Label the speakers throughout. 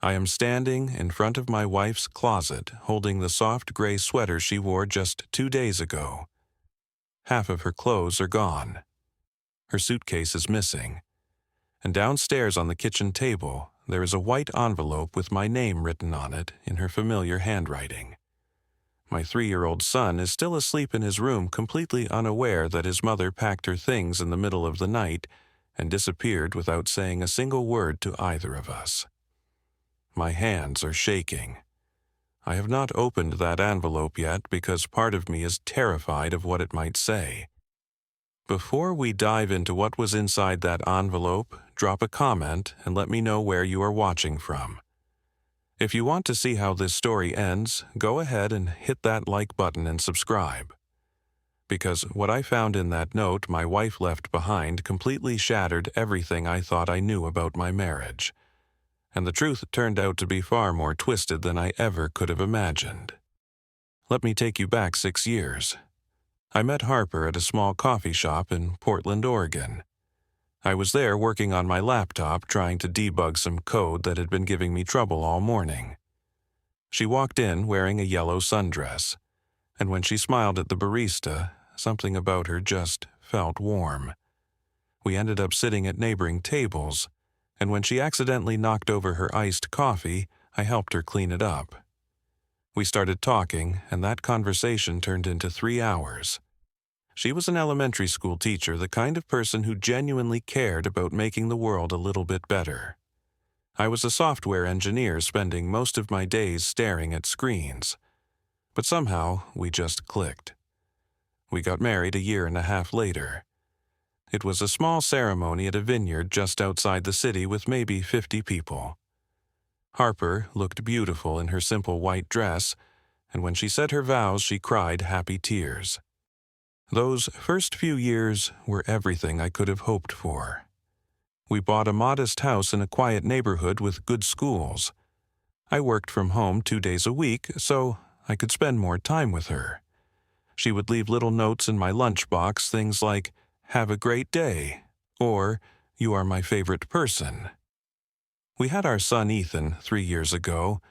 Speaker 1: I am standing in front of my wife's closet, holding the soft gray sweater she wore just 2 days ago. Half of her clothes are gone. Her suitcase is missing. And downstairs on the kitchen table, there is a white envelope with my name written on it in her familiar handwriting. My 3-year-old son is still asleep in his room, completely unaware that his mother packed her things in the middle of the night and disappeared without saying a single word to either of us. My hands are shaking. I have not opened that envelope yet because part of me is terrified of what it might say. Before we dive into what was inside that envelope, drop a comment and let me know where you are watching from. If you want to see how this story ends, go ahead and hit that like button and subscribe. Because what I found in that note my wife left behind completely shattered everything I thought I knew about my marriage. And the truth turned out to be far more twisted than I ever could have imagined. Let me take you back 6 years. I met Harper at a small coffee shop in Portland, Oregon. I was there working on my laptop trying to debug some code that had been giving me trouble all morning. She walked in wearing a yellow sundress, and when she smiled at the barista, something about her just felt warm. We ended up sitting at neighboring tables, and when she accidentally knocked over her iced coffee, I helped her clean it up. We started talking, and that conversation turned into 3 hours. She was an elementary school teacher, the kind of person who genuinely cared about making the world a little bit better. I was a software engineer spending most of my days staring at screens. But somehow, we just clicked. We got married 1.5 years later. It was a small ceremony at a vineyard just outside the city with maybe 50 people. Harper looked beautiful in her simple white dress, and when she said her vows, she cried happy tears. Those first few years were everything I could have hoped for. We bought a modest house in a quiet neighborhood with good schools. I worked from home 2 days a week, so I could spend more time with her. She would leave little notes in my lunchbox, things like, "Have a great day," or "You are my favorite person." We had our son Ethan 3 years ago,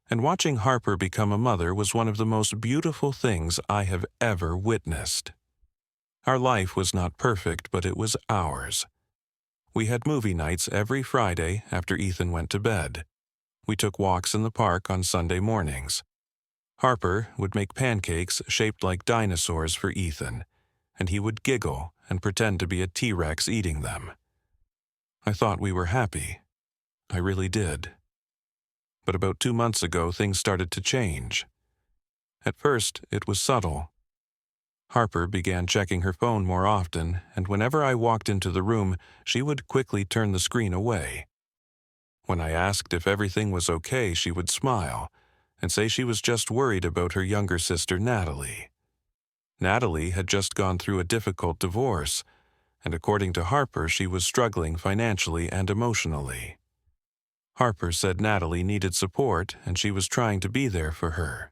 Speaker 1: and watching Harper become a mother was one of the most beautiful things I have ever witnessed. Our life was not perfect, but it was ours. We had movie nights every Friday after Ethan went to bed. We took walks in the park on Sunday mornings. Harper would make pancakes shaped like dinosaurs for Ethan, and he would giggle and pretend to be a T-Rex eating them. I thought we were happy. I really did. But about 2 months ago, things started to change. At first, it was subtle. Harper began checking her phone more often, and whenever I walked into the room, she would quickly turn the screen away. When I asked if everything was okay, she would smile and say she was just worried about her younger sister, Natalie. Natalie had just gone through a difficult divorce, and according to Harper, she was struggling financially and emotionally. Harper said Natalie needed support, and she was trying to be there for her.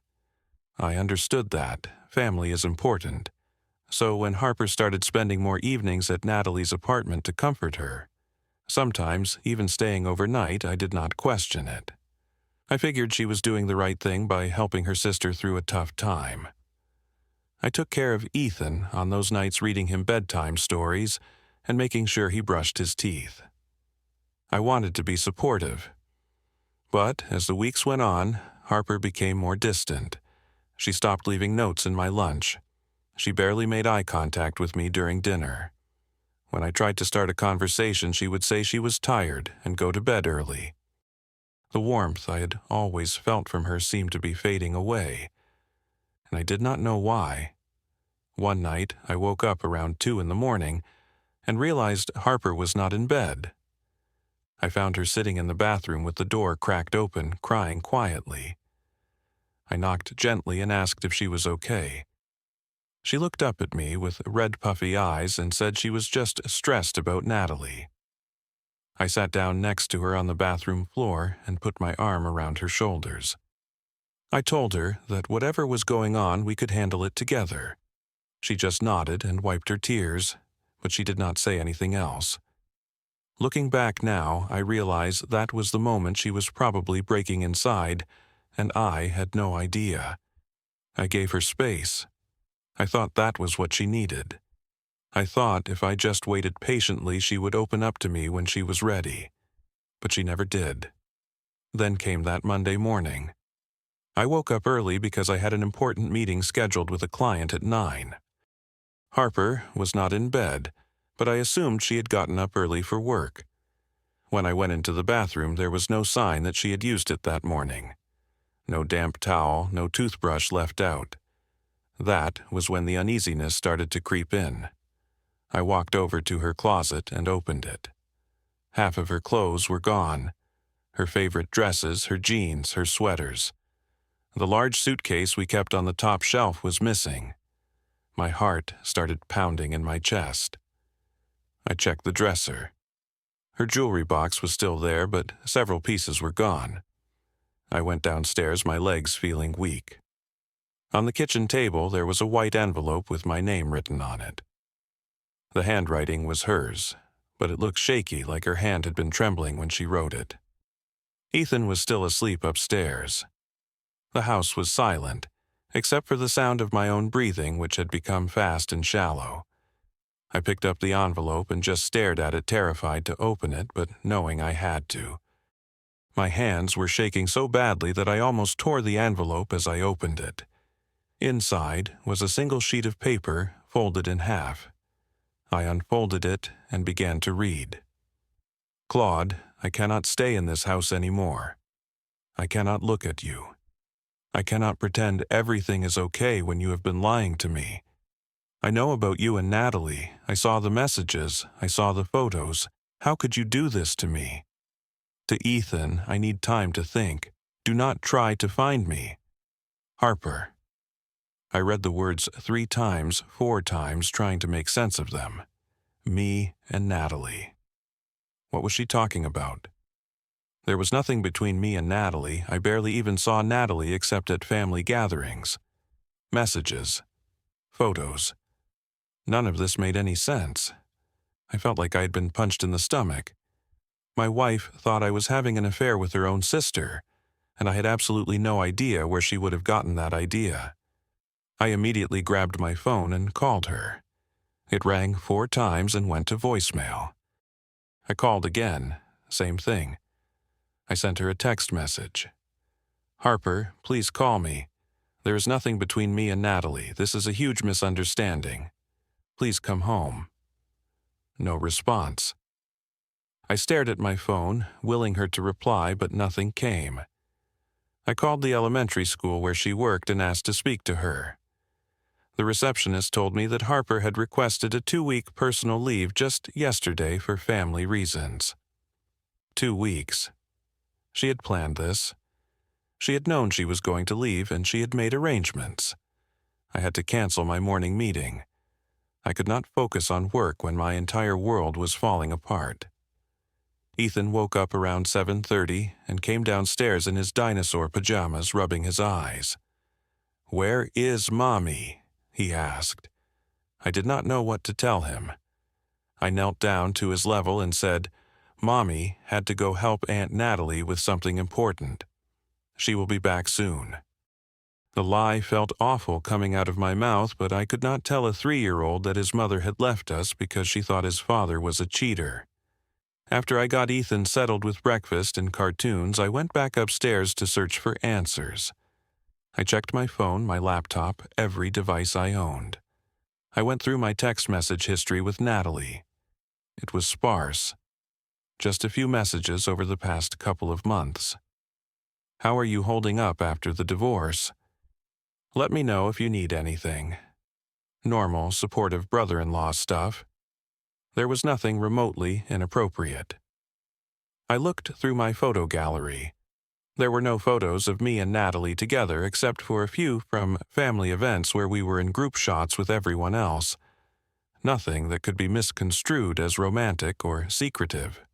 Speaker 1: I understood that. Family is important. So when Harper started spending more evenings at Natalie's apartment to comfort her, sometimes even staying overnight, I did not question it. I figured she was doing the right thing by helping her sister through a tough time. I took care of Ethan on those nights, reading him bedtime stories and making sure he brushed his teeth. I wanted to be supportive. But as the weeks went on, Harper became more distant. She stopped leaving notes in my lunch. She barely made eye contact with me during dinner. When I tried to start a conversation, she would say she was tired and go to bed early. The warmth I had always felt from her seemed to be fading away, and I did not know why. One night, I woke up around 2 a.m. and realized Harper was not in bed. I found her sitting in the bathroom with the door cracked open, crying quietly. I knocked gently and asked if she was okay. She looked up at me with red puffy eyes and said she was just stressed about Natalie. I sat down next to her on the bathroom floor and put my arm around her shoulders. I told her that whatever was going on, we could handle it together. She just nodded and wiped her tears, but she did not say anything else. Looking back now, I realize that was the moment she was probably breaking inside, and I had no idea. I gave her space. I thought that was what she needed. I thought if I just waited patiently, she would open up to me when she was ready. But she never did. Then came that Monday morning. I woke up early because I had an important meeting scheduled with a client at 9. Harper was not in bed, but I assumed she had gotten up early for work. When I went into the bathroom, there was no sign that she had used it that morning. No damp towel, no toothbrush left out. That was when the uneasiness started to creep in. I walked over to her closet and opened it. Half of her clothes were gone. Her favorite dresses, her jeans, her sweaters. The large suitcase we kept on the top shelf was missing. My heart started pounding in my chest. I checked the dresser. Her jewelry box was still there, but several pieces were gone. I went downstairs, my legs feeling weak. On the kitchen table, there was a white envelope with my name written on it. The handwriting was hers, but it looked shaky, like her hand had been trembling when she wrote it. Ethan was still asleep upstairs. The house was silent, except for the sound of my own breathing, which had become fast and shallow. I picked up the envelope and just stared at it, terrified to open it, but knowing I had to. My hands were shaking so badly that I almost tore the envelope as I opened it. Inside was a single sheet of paper folded in half. I unfolded it and began to read. Claude, I cannot stay in this house anymore. I cannot look at you. I cannot pretend everything is okay when you have been lying to me. I know about you and Natalie. I saw the messages. I saw the photos. How could you do this to me? To Ethan, I need time to think. Do not try to find me. Harper. I read the words 3 times, 4 times, trying to make sense of them. Me and Natalie. What was she talking about? There was nothing between me and Natalie. I barely even saw Natalie except at family gatherings. Messages. Photos. None of this made any sense. I felt like I had been punched in the stomach. My wife thought I was having an affair with her own sister, and I had absolutely no idea where she would have gotten that idea. I immediately grabbed my phone and called her. It rang 4 times and went to voicemail. I called again. Same thing. I sent her a text message. Harper, please call me. There is nothing between me and Natalie. This is a huge misunderstanding. Please come home. No response. I stared at my phone, willing her to reply, but nothing came. I called the elementary school where she worked and asked to speak to her. The receptionist told me that Harper had requested a 2-week personal leave just yesterday for family reasons. 2 weeks. She had planned this. She had known she was going to leave, and she had made arrangements. I had to cancel my morning meeting. I could not focus on work when my entire world was falling apart. Ethan woke up around 7:30 and came downstairs in his dinosaur pajamas, rubbing his eyes. "Where is Mommy?" he asked. I did not know what to tell him. I knelt down to his level and said, "Mommy had to go help Aunt Natalie with something important. She will be back soon." The lie felt awful coming out of my mouth, but I could not tell a 3-year-old that his mother had left us because she thought his father was a cheater. After I got Ethan settled with breakfast and cartoons, I went back upstairs to search for answers. I checked my phone, my laptop, every device I owned. I went through my text message history with Natalie. It was sparse. Just a few messages over the past couple of months. "How are you holding up after the divorce? Let me know if you need anything." Normal, supportive brother-in-law stuff. There was nothing remotely inappropriate. I looked through my photo gallery. There were no photos of me and Natalie together except for a few from family events where we were in group shots with everyone else. Nothing that could be misconstrued as romantic or secretive.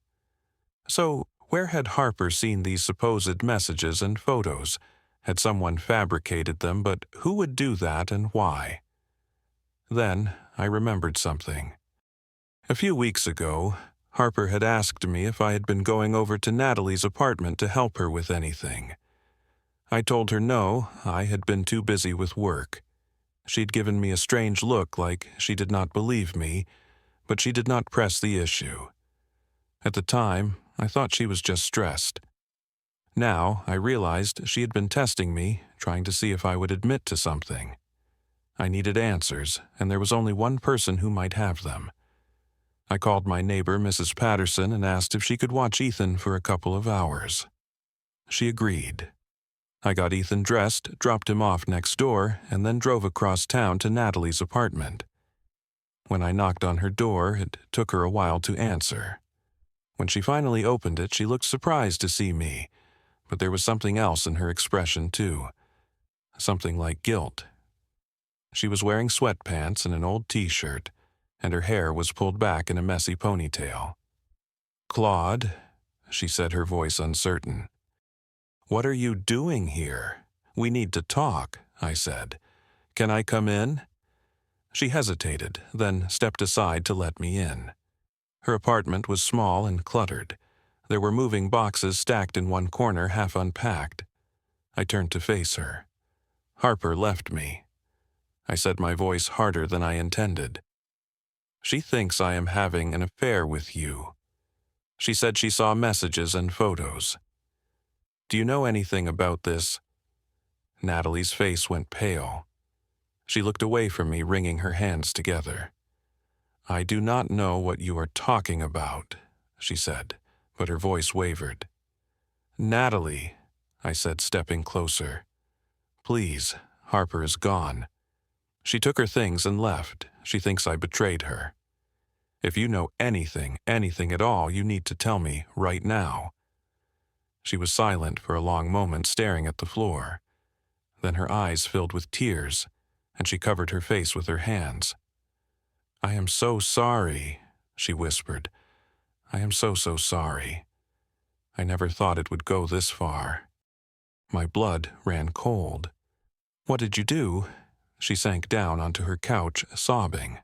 Speaker 1: So, where had Harper seen these supposed messages and photos? Had someone fabricated them, but who would do that and why? Then I remembered something. A few weeks ago, Harper had asked me if I had been going over to Natalie's apartment to help her with anything. I told her no, I had been too busy with work. She'd given me a strange look like she did not believe me, but she did not press the issue. At the time, I thought she was just stressed. Now, I realized she had been testing me, trying to see if I would admit to something. I needed answers, and there was only one person who might have them. I called my neighbor, Mrs. Patterson, and asked if she could watch Ethan for a couple of hours. She agreed. I got Ethan dressed, dropped him off next door, and then drove across town to Natalie's apartment. When I knocked on her door, it took her a while to answer. When she finally opened it, she looked surprised to see me, but there was something else in her expression too. Something like guilt. She was wearing sweatpants and an old t-shirt, and her hair was pulled back in a messy ponytail. "Claude," she said, her voice uncertain. "What are you doing here? We need to talk," I said. "Can I come in?" She hesitated, then stepped aside to let me in. Her apartment was small and cluttered. There were moving boxes stacked in one corner, half unpacked. I turned to face her. Harper left me. I said, my voice harder than I intended. "She thinks I am having an affair with you." She said she saw messages and photos. "Do you know anything about this?" Natalie's face went pale. She looked away from me, wringing her hands together. "I do not know what you are talking about," she said, but her voice wavered. "Natalie," I said, stepping closer. "Please, Harper is gone. She took her things and left. She thinks I betrayed her. If you know anything at all, you need to tell me right now." She was silent for a long moment, staring at the floor. Then her eyes filled with tears, and she covered her face with her hands. "I am so sorry," she whispered. "I am so sorry. I never thought it would go this far." My blood ran cold. "What did you do?" She sank down onto her couch, sobbing.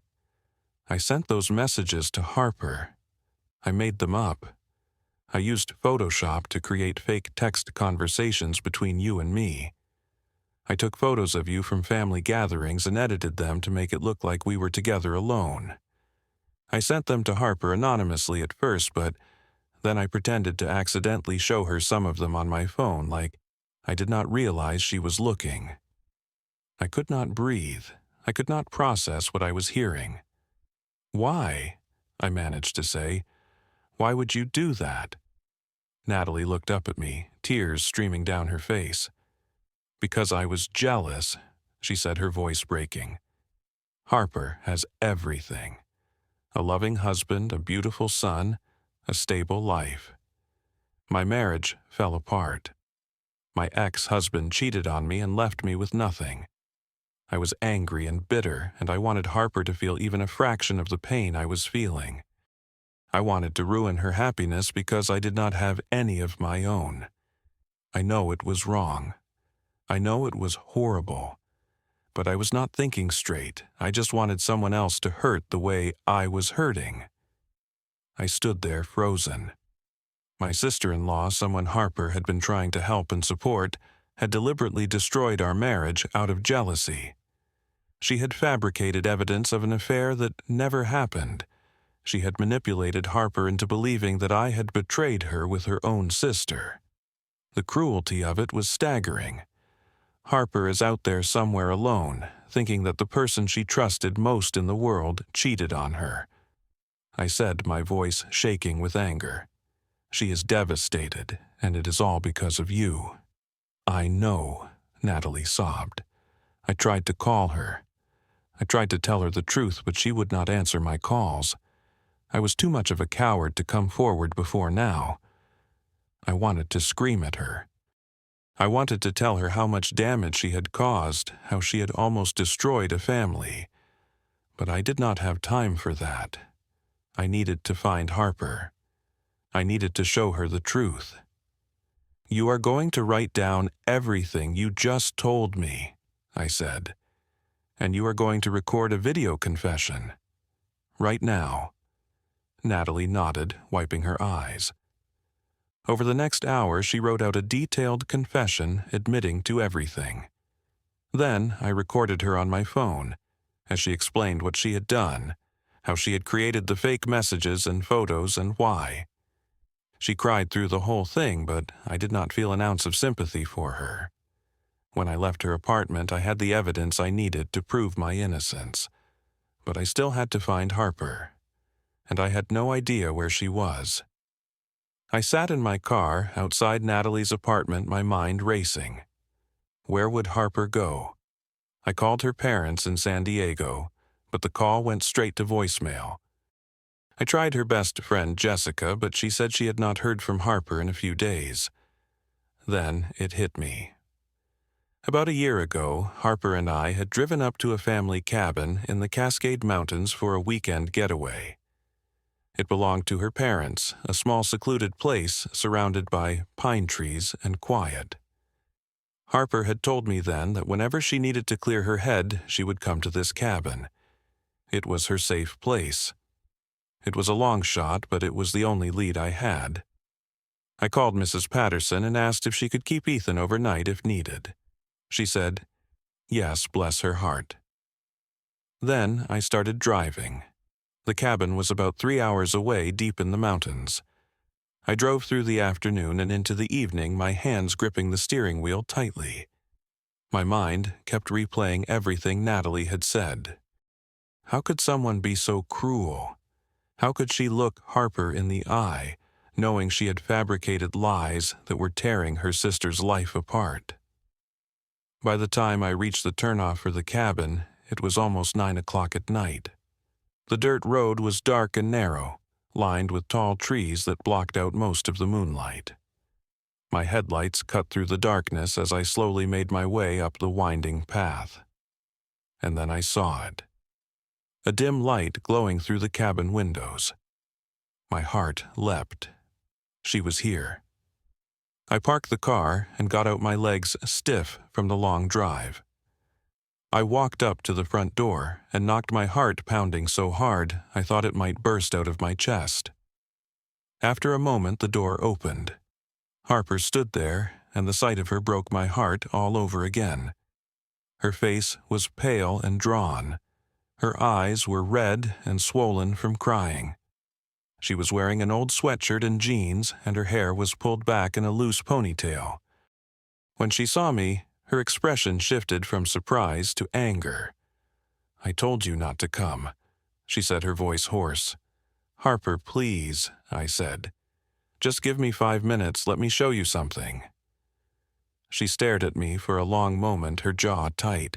Speaker 1: "I sent those messages to Harper. I made them up. I used Photoshop to create fake text conversations between you and me. I took photos of you from family gatherings and edited them to make it look like we were together alone. I sent them to Harper anonymously at first, but then I pretended to accidentally show her some of them on my phone, like I did not realize she was looking." I could not breathe. I could not process what I was hearing. "Why?" I managed to say. "Why would you do that?" Natalie looked up at me, tears streaming down her face. "Because I was jealous," she said, her voice breaking. "Harper has everything. A loving husband, a beautiful son, a stable life. My marriage fell apart. My ex-husband cheated on me and left me with nothing. I was angry and bitter, and I wanted Harper to feel even a fraction of the pain I was feeling. I wanted to ruin her happiness because I did not have any of my own. I know it was wrong. I know it was horrible. But I was not thinking straight. I just wanted someone else to hurt the way I was hurting." I stood there frozen. My sister-in-law, someone Harper had been trying to help and support, had deliberately destroyed our marriage out of jealousy. She had fabricated evidence of an affair that never happened. She had manipulated Harper into believing that I had betrayed her with her own sister. The cruelty of it was staggering. Harper is out there somewhere alone, thinking that the person she trusted most in the world cheated on her. I said, my voice shaking with anger. "She is devastated, and it is all because of you." "I know," Natalie sobbed. "I tried to call her. I tried to tell her the truth, but she would not answer my calls. I was too much of a coward to come forward before now. I wanted to scream at her. I wanted to tell her how much damage she had caused, how she had almost destroyed a family. But I did not have time for that. I needed to find Harper. I needed to show her the truth. "You are going to write down everything you just told me," I said. "And you are going to record a video confession. Right now." Natalie nodded, wiping her eyes. Over the next hour, she wrote out a detailed confession admitting to everything. Then I recorded her on my phone, as she explained what she had done, how she had created the fake messages and photos and why. She cried through the whole thing, but I did not feel an ounce of sympathy for her. When I left her apartment, I had the evidence I needed to prove my innocence. But I still had to find Harper, and I had no idea where she was. I sat in my car outside Natalie's apartment, my mind racing. Where would Harper go? I called her parents in San Diego, but the call went straight to voicemail. I tried her best friend Jessica, but she said she had not heard from Harper in a few days. Then it hit me. About a year ago, Harper and I had driven up to a family cabin in the Cascade Mountains for a weekend getaway. It belonged to her parents, a small secluded place surrounded by pine trees and quiet. Harper had told me then that whenever she needed to clear her head, she would come to this cabin. It was her safe place. It was a long shot, but it was the only lead I had. I called Mrs. Patterson and asked if she could keep Ethan overnight if needed. She said, yes, bless her heart. Then I started driving. The cabin was about 3 hours away, deep in the mountains. I drove through the afternoon and into the evening, my hands gripping the steering wheel tightly. My mind kept replaying everything Natalie had said. How could someone be so cruel? How could she look Harper in the eye, knowing she had fabricated lies that were tearing her sister's life apart? By the time I reached the turnoff for the cabin, it was almost 9 o'clock at night. The dirt road was dark and narrow, lined with tall trees that blocked out most of the moonlight. My headlights cut through the darkness as I slowly made my way up the winding path. And then I saw it. A dim light glowing through the cabin windows. My heart leapt. She was here. I parked the car and got out, my legs stiff from the long drive. I walked up to the front door and knocked, my heart pounding so hard I thought it might burst out of my chest. After a moment, the door opened. Harper stood there, and the sight of her broke my heart all over again. Her face was pale and drawn. Her eyes were red and swollen from crying. She was wearing an old sweatshirt and jeans, and her hair was pulled back in a loose ponytail. When she saw me, her expression shifted from surprise to anger. I told you not to come, she said, her voice hoarse. Harper, please, I said. Just give me 5 minutes, let me show you something. She stared at me for a long moment, her jaw tight.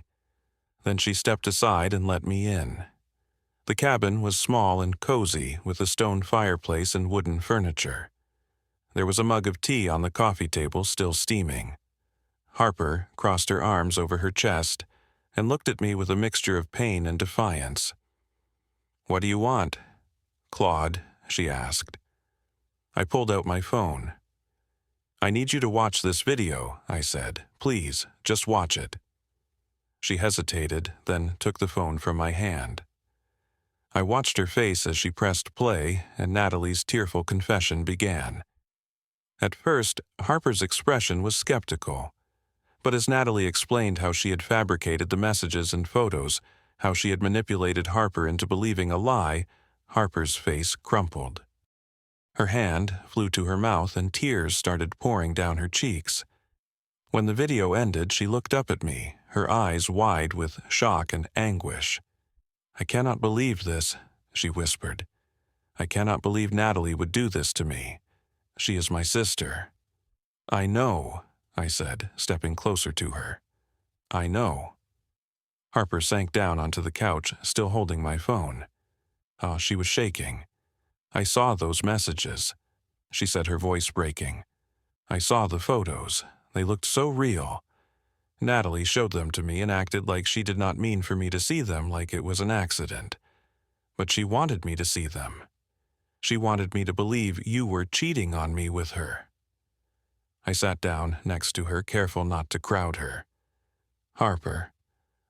Speaker 1: Then she stepped aside and let me in. The cabin was small and cozy, with a stone fireplace and wooden furniture. There was a mug of tea on the coffee table, still steaming. Harper crossed her arms over her chest and looked at me with a mixture of pain and defiance. What do you want, Claude? She asked. I pulled out my phone. I need you to watch this video, I said. Please, just watch it. She hesitated, then took the phone from my hand. I watched her face as she pressed play, and Natalie's tearful confession began. At first, Harper's expression was skeptical. But as Natalie explained how she had fabricated the messages and photos, how she had manipulated Harper into believing a lie, Harper's face crumpled. Her hand flew to her mouth and tears started pouring down her cheeks. When the video ended, she looked up at me, her eyes wide with shock and anguish. I cannot believe this, she whispered. I cannot believe Natalie would do this to me. She is my sister. I know, I said, stepping closer to her. I know. Harper sank down onto the couch, still holding my phone. She was shaking. I saw those messages, she said, her voice breaking. I saw the photos. They looked so real. Natalie showed them to me and acted like she did not mean for me to see them, like it was an accident. But she wanted me to see them. She wanted me to believe you were cheating on me with her. I sat down next to her, careful not to crowd her. Harper,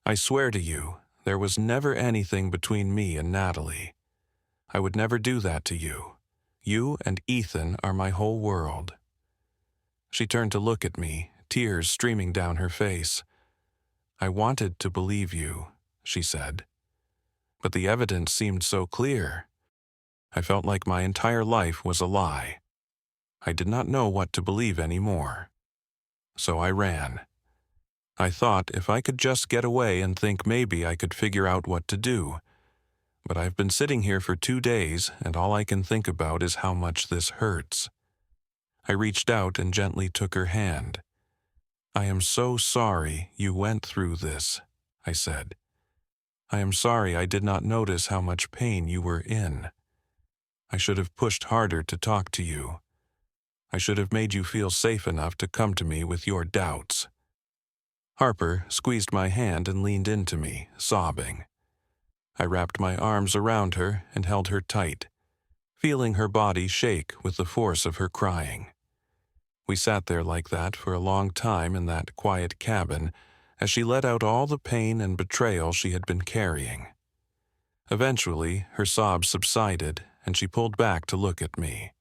Speaker 1: I swear to you, there was never anything between me and Natalie. I would never do that to you. You and Ethan are my whole world." She turned to look at me, tears streaming down her face. "I wanted to believe you," she said. "But the evidence seemed so clear. I felt like my entire life was a lie. I did not know what to believe anymore. So I ran. I thought if I could just get away and think maybe I could figure out what to do. But I've been sitting here for 2 days, and all I can think about is how much this hurts." I reached out and gently took her hand. "I am so sorry you went through this," I said. "I am sorry I did not notice how much pain you were in. I should have pushed harder to talk to you. I should have made you feel safe enough to come to me with your doubts." Harper squeezed my hand and leaned into me, sobbing. I wrapped my arms around her and held her tight, feeling her body shake with the force of her crying. We sat there like that for a long time in that quiet cabin as she let out all the pain and betrayal she had been carrying. Eventually, her sobs subsided and she pulled back to look at me.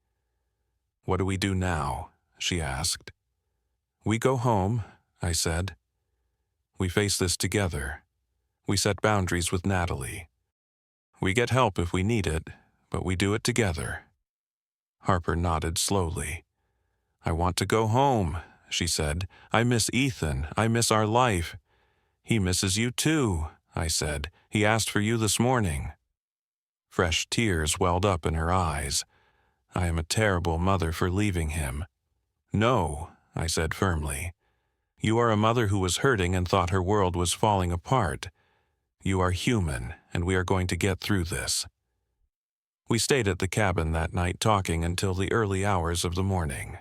Speaker 1: "What do we do now?" she asked. "We go home," I said. "We face this together. We set boundaries with Natalie. We get help if we need it, but we do it together." Harper nodded slowly. "I want to go home," she said. "I miss Ethan. I miss our life." "He misses you too," I said. "He asked for you this morning." Fresh tears welled up in her eyes. "I am a terrible mother for leaving him." "No," I said firmly. "You are a mother who was hurting and thought her world was falling apart. You are human, and we are going to get through this." We stayed at the cabin that night talking until the early hours of the morning.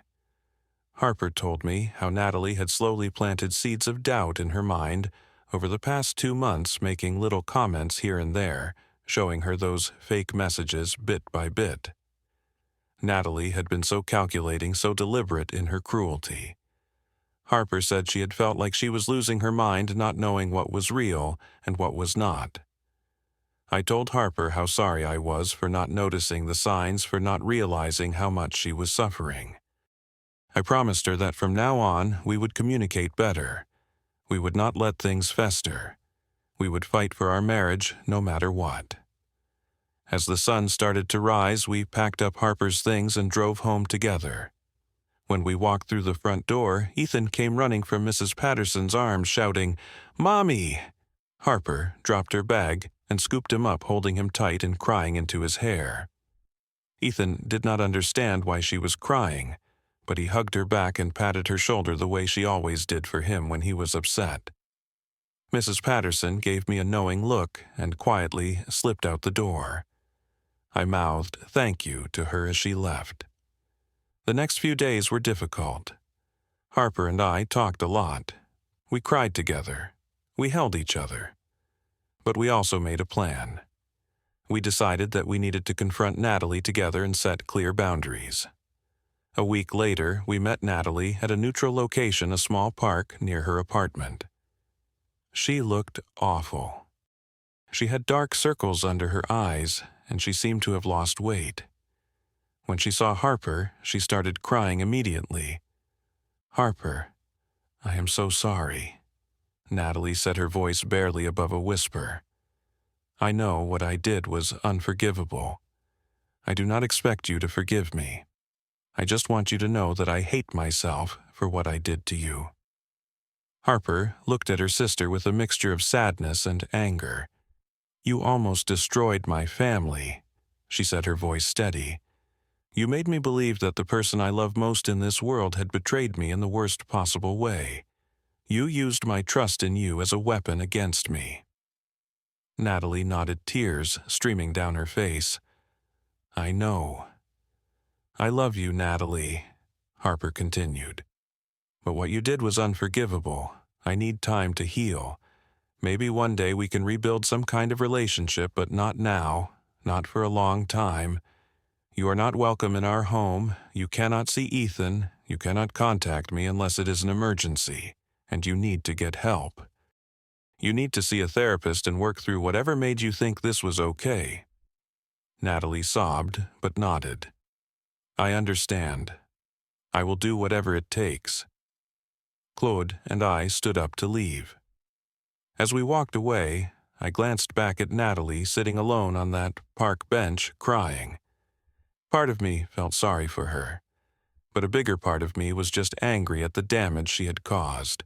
Speaker 1: Harper told me how Natalie had slowly planted seeds of doubt in her mind over the past 2 months, making little comments here and there, showing her those fake messages bit by bit. Natalie had been so calculating, so deliberate in her cruelty. Harper said she had felt like she was losing her mind, not knowing what was real and what was not. I told Harper how sorry I was for not noticing the signs, for not realizing how much she was suffering. I promised her that from now on we would communicate better. We would not let things fester. We would fight for our marriage no matter what. As the sun started to rise, we packed up Harper's things and drove home together. When we walked through the front door, Ethan came running from Mrs. Patterson's arms, shouting, "Mommy!" Harper dropped her bag and scooped him up, holding him tight and crying into his hair. Ethan did not understand why she was crying, but he hugged her back and patted her shoulder the way she always did for him when he was upset. Mrs. Patterson gave me a knowing look and quietly slipped out the door. I mouthed thank you to her as she left. The next few days were difficult. Harper and I talked a lot. We cried together. We held each other. But we also made a plan. We decided that we needed to confront Natalie together and set clear boundaries. A week later, we met Natalie at a neutral location, a small park near her apartment. She looked awful. She had dark circles under her eyes, and she seemed to have lost weight. When she saw Harper, she started crying immediately. "Harper, I am so sorry," Natalie said, her voice barely above a whisper. "I know what I did was unforgivable. I do not expect you to forgive me. I just want you to know that I hate myself for what I did to you." Harper looked at her sister with a mixture of sadness and anger. "You almost destroyed my family," she said, her voice steady. "You made me believe that the person I love most in this world had betrayed me in the worst possible way. You used my trust in you as a weapon against me." Natalie nodded, tears streaming down her face. "I know." "I love you, Natalie," Harper continued. "But what you did was unforgivable. I need time to heal. Maybe one day we can rebuild some kind of relationship, but not now, not for a long time. You are not welcome in our home. You cannot see Ethan. You cannot contact me unless it is an emergency, and you need to get help. You need to see a therapist and work through whatever made you think this was okay." Natalie sobbed, but nodded. I understand. I will do whatever it takes. Claude and I stood up to leave. As we walked away, I glanced back at Natalie sitting alone on that park bench, crying. Part of me felt sorry for her, but a bigger part of me was just angry at the damage she had caused.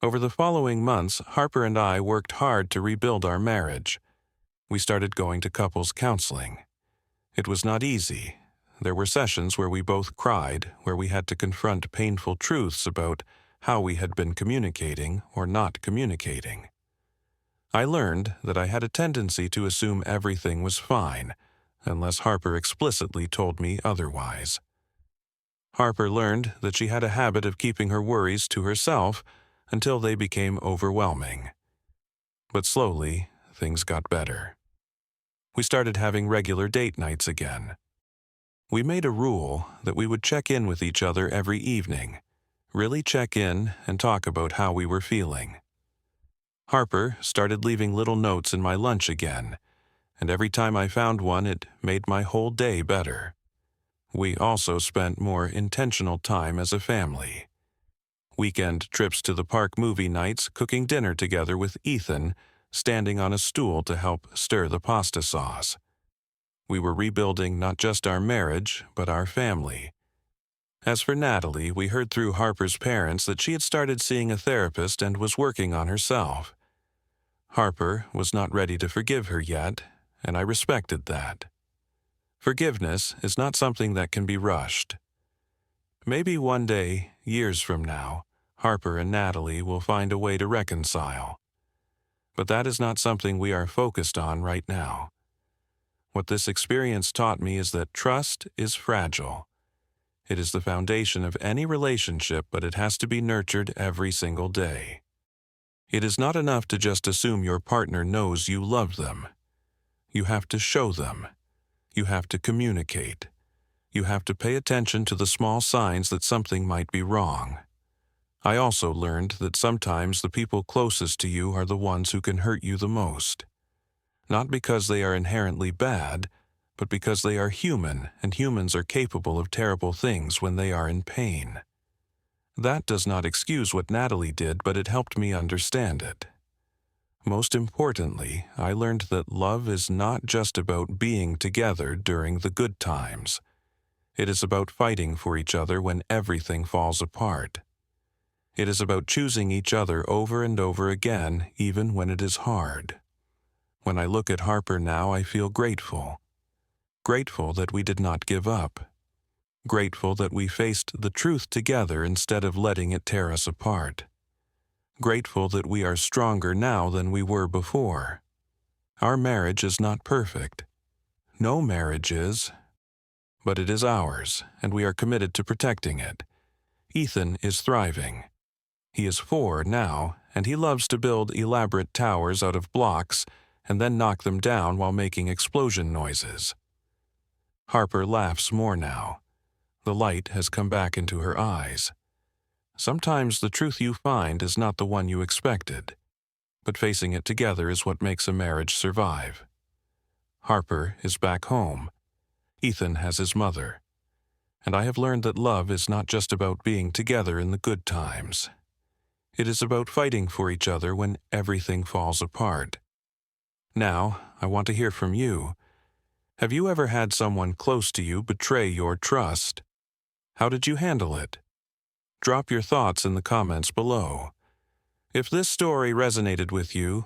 Speaker 1: Over the following months, Harper and I worked hard to rebuild our marriage. We started going to couples counseling. It was not easy. There were sessions where we both cried, where we had to confront painful truths about how we had been communicating or not communicating. I learned that I had a tendency to assume everything was fine, unless Harper explicitly told me otherwise. Harper learned that she had a habit of keeping her worries to herself until they became overwhelming. But slowly, things got better. We started having regular date nights again. We made a rule that we would check in with each other every evening, really check in and talk about how we were feeling. Harper started leaving little notes in my lunch again, and every time I found one, it made my whole day better. We also spent more intentional time as a family. Weekend trips to the park movie nights, cooking dinner together with Ethan, standing on a stool to help stir the pasta sauce. We were rebuilding not just our marriage, but our family. As for Natalie, we heard through Harper's parents that she had started seeing a therapist and was working on herself. Harper was not ready to forgive her yet, and I respected that. Forgiveness is not something that can be rushed. Maybe one day, years from now, Harper and Natalie will find a way to reconcile. But that is not something we are focused on right now. What this experience taught me is that trust is fragile. It is the foundation of any relationship, but it has to be nurtured every single day. It is not enough to just assume your partner knows you love them. You have to show them. You have to communicate. You have to pay attention to the small signs that something might be wrong. I also learned that sometimes the people closest to you are the ones who can hurt you the most. Not because they are inherently bad, but because they are human, and humans are capable of terrible things when they are in pain. That does not excuse what Natalie did, but it helped me understand it. Most importantly, I learned that love is not just about being together during the good times. It is about fighting for each other when everything falls apart. It is about choosing each other over and over again, even when it is hard. When I look at Harper now, I feel grateful. Grateful that we did not give up. Grateful that we faced the truth together instead of letting it tear us apart. Grateful that we are stronger now than we were before. Our marriage is not perfect. No marriage is, but it is ours, and we are committed to protecting it. Ethan is thriving. He is 4 now, and he loves to build elaborate towers out of blocks and then knock them down while making explosion noises. Harper laughs more now. The light has come back into her eyes. Sometimes the truth you find is not the one you expected, but facing it together is what makes a marriage survive. Harper is back home. Ethan has his mother. And I have learned that love is not just about being together in the good times. It is about fighting for each other when everything falls apart. Now, I want to hear from you. Have you ever had someone close to you betray your trust? How did you handle it? Drop your thoughts in the comments below. If this story resonated with you,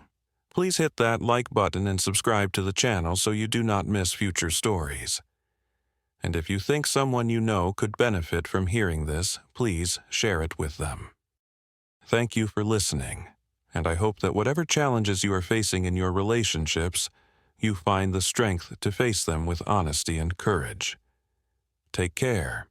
Speaker 1: please hit that like button and subscribe to the channel so you do not miss future stories. And if you think someone you know could benefit from hearing this, please share it with them. Thank you for listening, and I hope that whatever challenges you are facing in your relationships, you find the strength to face them with honesty and courage. Take care.